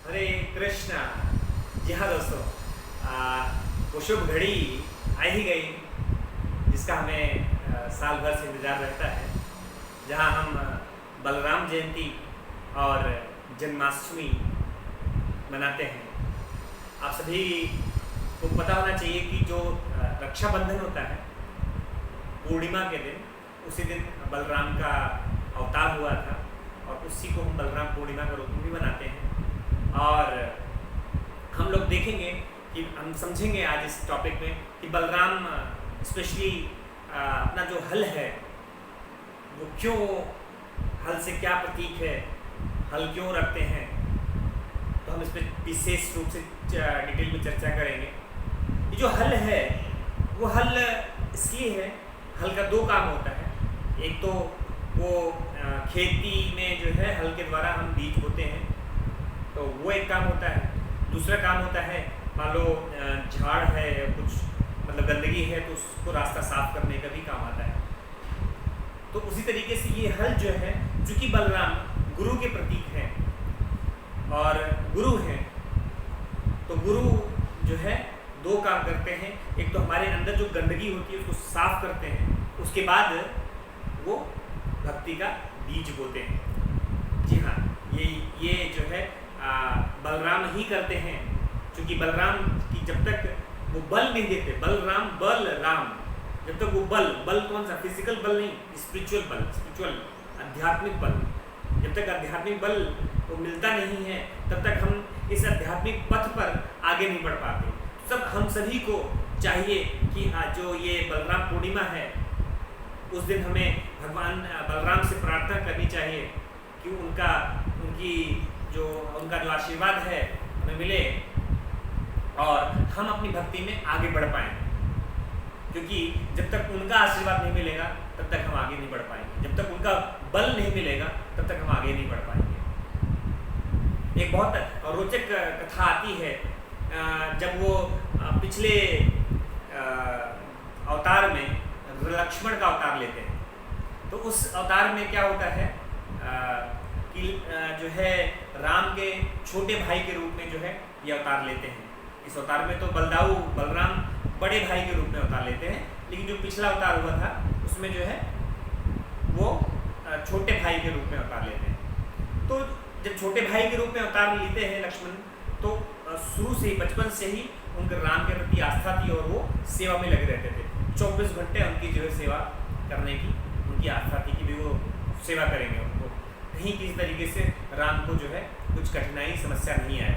हरे कृष्णा। जी हाँ दोस्तों, वो शुभ घड़ी आ ही गई जिसका हमें साल भर से इंतज़ार रहता है, जहाँ हम बलराम जयंती और जन्माष्टमी मनाते हैं। आप सभी को पता होना चाहिए कि जो रक्षाबंधन होता है पूर्णिमा के दिन, उसी दिन बलराम का अवतार हुआ था और उसी को हम बलराम पूर्णिमा के रूप में भी मनाते हैं। और हम लोग देखेंगे कि हम समझेंगे आज इस टॉपिक में कि बलराम स्पेशली अपना जो हल है वो क्यों, हल से क्या प्रतीक है, हल क्यों रखते हैं, तो हम इस पर विशेष रूप से डिटेल में चर्चा करेंगे। ये जो हल है वो हल इसलिए है, हल का दो काम होता है। एक तो वो खेती में जो है हल के द्वारा हम बीज बोते हैं, तो वो एक काम होता है। दूसरा काम होता है, मान लो झाड़ है या कुछ मतलब गंदगी है तो उसको रास्ता साफ करने का भी काम आता है। तो उसी तरीके से ये हल जो है, चूँकि बलराम गुरु के प्रतीक हैं और गुरु हैं, तो गुरु जो है दो काम करते हैं। एक तो हमारे अंदर जो गंदगी होती है उसको साफ करते हैं, उसके बाद वो भक्ति का बीज बोते हैं। जी हाँ, ये जो है बलराम ही करते हैं, क्योंकि बलराम की जब तक वो बल नहीं देते, बलराम बल राम, जब तक वो बल कौन सा, फिजिकल बल नहीं, स्पिरिचुअल बल, स्पिरिचुअल आध्यात्मिक बल, जब तक आध्यात्मिक बल वो मिलता नहीं है तब तक हम इस आध्यात्मिक पथ पर आगे नहीं बढ़ पाते। सब हम सभी को चाहिए कि जो ये बलराम पूर्णिमा है उस दिन हमें भगवान बलराम से प्रार्थना करनी चाहिए कि उनका जो आशीर्वाद है हमें मिले और हम अपनी भक्ति में आगे बढ़ पाएँ, क्योंकि जब तक उनका आशीर्वाद नहीं मिलेगा तब तक हम आगे नहीं बढ़ पाएंगे, जब तक उनका बल नहीं मिलेगा तब तक हम आगे नहीं बढ़ पाएंगे। एक बहुत रोचक कथा आती है, जब वो पिछले अवतार में लक्ष्मण का अवतार लेते हैं, तो उस अवतार में क्या होता है कि जो है राम के छोटे भाई के रूप में जो है ये अवतार लेते हैं। इस अवतार में तो बलराम बड़े भाई के रूप में अवतार लेते हैं, लेकिन जो पिछला अवतार हुआ था उसमें जो है वो छोटे भाई के रूप में अवतार लेते हैं। तो जब छोटे भाई के रूप में अवतार लेते हैं लक्ष्मण, तो शुरू से ही, बचपन से ही उनके राम के प्रति आस्था थी और वो सेवा में लगे रहते थे। 24 घंटे उनकी जो है सेवा करने की उनकी आस्था थी कि भी वो सेवा करेंगे, उनको कहीं किसी तरीके से राम को जो है कुछ कठिनाई समस्या नहीं आए।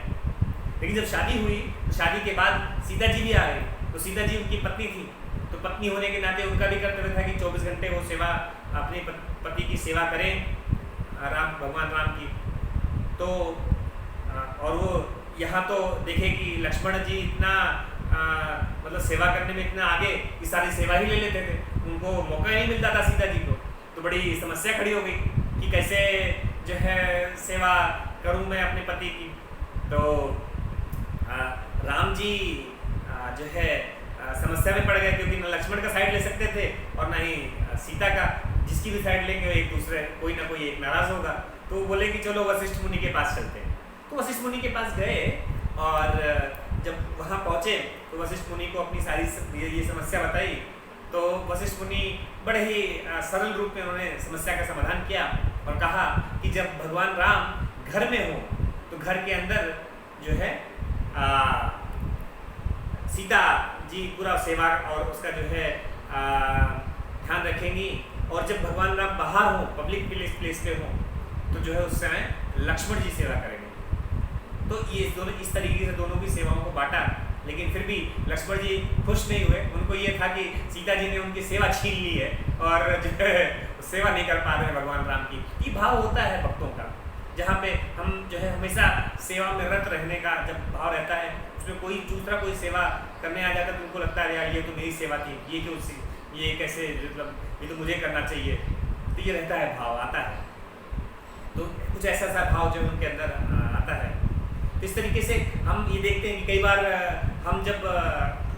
लेकिन जब शादी हुई तो शादी के बाद सीता जी भी आ गई, तो सीता जी उनकी पत्नी थी, तो पत्नी होने के नाते उनका भी कर्तव्य था कि 24 घंटे वो सेवा, अपने पति की सेवा करें, भगवान राम की। तो और वो यहाँ तो देखे कि लक्ष्मण जी इतना मतलब सेवा करने में इतना आगे कि सारी सेवा ही ले लेते थे, उनको मौका ही नहीं मिलता था सीता जी को। तो बड़ी समस्या खड़ी हो गई कि कैसे जो है सेवा करूँ मैं अपने पति की। तो राम जी जो है समस्या में पड़ गए, क्योंकि न लक्ष्मण का साइड ले सकते थे और ना ही सीता का। जिसकी भी साइड लेंगे एक दूसरे, कोई ना कोई एक नाराज़ होगा। तो वो बोले कि चलो वशिष्ठ मुनि के पास चलते हैं। तो वशिष्ठ मुनि के पास गए और जब वहाँ पहुँचे तो वशिष्ठ मुनि को अपनी सारी ये समस्या बताई। तो वशिष्ठ मुनि बड़े ही सरल रूप में उन्होंने समस्या का समाधान किया और कहा कि जब भगवान राम घर में हो तो घर के अंदर जो है सीता जी पूरा सेवा और उसका जो है ध्यान रखेंगी, और जब भगवान राम बाहर हो, पब्लिक प्लेस पे हो, तो जो है उस समय लक्ष्मण जी सेवा करेंगे। तो ये दोनों इस तरीके से दोनों की सेवाओं को बांटा, लेकिन फिर भी लक्ष्मण जी खुश नहीं हुए। उनको ये था कि सीता जी ने उनकी सेवा छीन ली है और जो है सेवा नहीं कर पा रहे हैं भगवान राम की। ये भाव होता है भक्तों का, जहाँ पे हम जो है हमेशा सेवा में रत रहने का जब भाव रहता है, उसमें कोई दूसरा कोई सेवा करने आ जाता है तो उनको लगता है यार ये तो मेरी सेवा थी, ये क्यों, ये कैसे, मतलब ये तो मुझे करना चाहिए। तो ये रहता है, भाव आता है। तो कुछ ऐसा भाव जो उनके अंदर आता है। तो इस तरीके से हम ये देखते हैं कि कई बार हम जब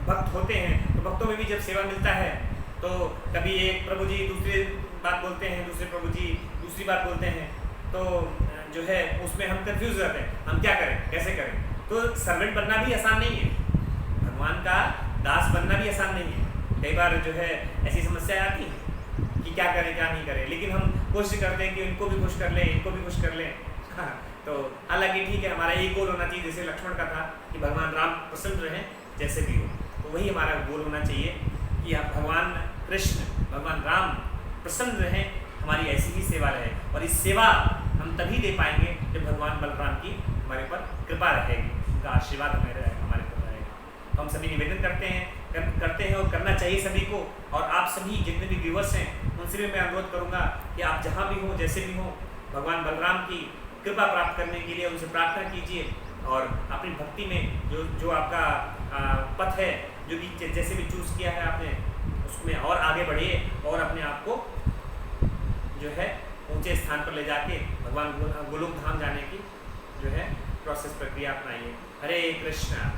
भक्त होते हैं तो भक्तों में भी जब सेवा मिलता है तो कभी एक प्रभु जी दूसरी बात बोलते हैं, दूसरे प्रभु जी दूसरी बात बोलते हैं। तो जो है उसमें हम कंफ्यूज रहते हैं, हम क्या करें, कैसे करें। तो सर्वेंट बनना भी आसान नहीं है, भगवान का दास बनना भी आसान नहीं है। कई बार जो है ऐसी समस्याएं आती हैं कि क्या करें क्या नहीं करें, लेकिन हम कोशिश करते हैं कि इनको भी खुश कर लें, इनको भी खुश कर लें। हाँ, तो हालांकि ठीक है, हमारा एक गोल होना चाहिए, जैसे लक्ष्मण का था कि भगवान राम प्रसन्न रहें जैसे भी हो। तो वही हमारा गोल होना चाहिए कि आप भगवान कृष्ण, भगवान राम प्रसन्न रहें, हमारी ऐसी ही सेवा रहे। और इस सेवा हम तभी दे पाएंगे जब भगवान बलराम की हमारे पर कृपा रहेगी, उनका आशीर्वाद हमारे पर रहेगा। तो हम सभी निवेदन करते हैं और करना चाहिए सभी को। और आप सभी जितने भी व्यूअर्स हैं उनसे भी मैं अनुरोध करूंगा कि आप जहाँ भी हो, जैसे भी हो, भगवान बलराम की कृपा प्राप्त करने के लिए उनसे प्रार्थना कीजिए और अपनी भक्ति में जो आपका पथ है, जो भी जैसे भी चूज़ किया है आपने, उसमें और आगे बढ़िए और अपने आप को जो है ऊंचे स्थान पर ले जाके भगवान गोलोक धाम जाने की जो है प्रोसेस प्रक्रिया अपनाइए। हरे कृष्णा।